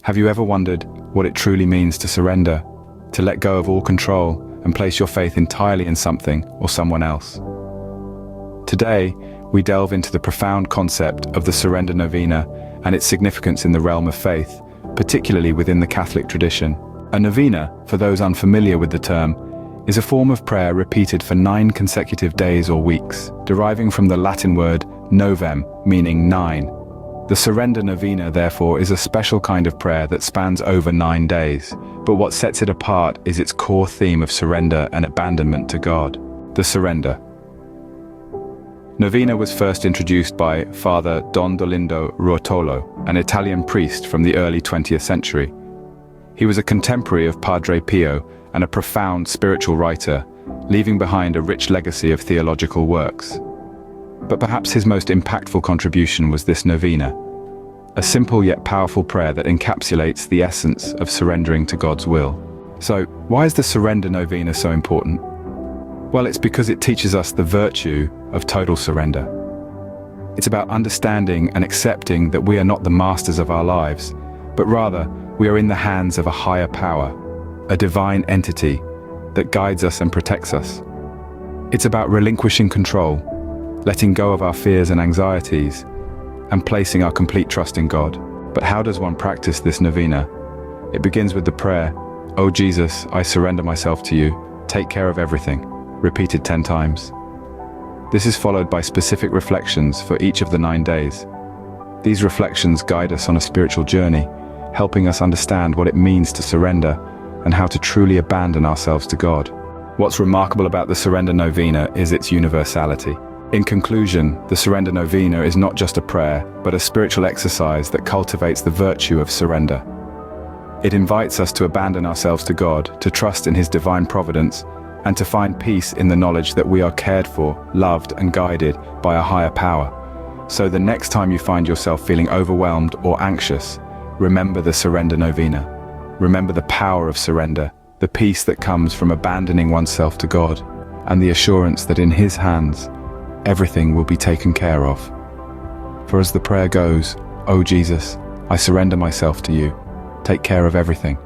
Have you ever wondered what it truly means to surrender, to let go of all control and place your faith entirely in something or someone else? Today, we delve into the profound concept of the Surrender Novena and its significance in the realm of faith, particularly within the Catholic tradition. A novena, for those unfamiliar with the term, is a form of prayer repeated for 9 consecutive days or weeks, deriving from the Latin word novem, meaning 9. The Surrender Novena, therefore, is a special kind of prayer that spans over 9 days. But what sets it apart is its core theme of surrender and abandonment to God. The Surrender Novena was first introduced by Father Don Dolindo Ruotolo, an Italian priest from the early 20th century. He was a contemporary of Padre Pio and a profound spiritual writer, leaving behind a rich legacy of theological works. But perhaps his most impactful contribution was this novena, a simple yet powerful prayer that encapsulates the essence of surrendering to God's will. So, why is the Surrender Novena so important? Well, it's because it teaches us the virtue of total surrender. It's about understanding and accepting that we are not the masters of our lives, but rather we are in the hands of a higher power, a divine entity that guides us and protects us. It's about relinquishing control, letting go of our fears and anxieties, and placing our complete trust in God. But how does one practice this novena? It begins with the prayer, "O Jesus, I surrender myself to you. Take care of everything," repeated 10 times. This is followed by specific reflections for each of the 9 days. These reflections guide us on a spiritual journey, helping us understand what it means to surrender and how to truly abandon ourselves to God. What's remarkable about the Surrender Novena is its universality. In conclusion, the Surrender Novena is not just a prayer, but a spiritual exercise that cultivates the virtue of surrender. It invites us to abandon ourselves to God, to trust in His divine providence, and to find peace in the knowledge that we are cared for, loved, and guided by a higher power. So the next time you find yourself feeling overwhelmed or anxious, remember the Surrender Novena. Remember the power of surrender, the peace that comes from abandoning oneself to God, and the assurance that in His hands, everything will be taken care of. For as the prayer goes, "O Jesus, I surrender myself to you. Take care of everything."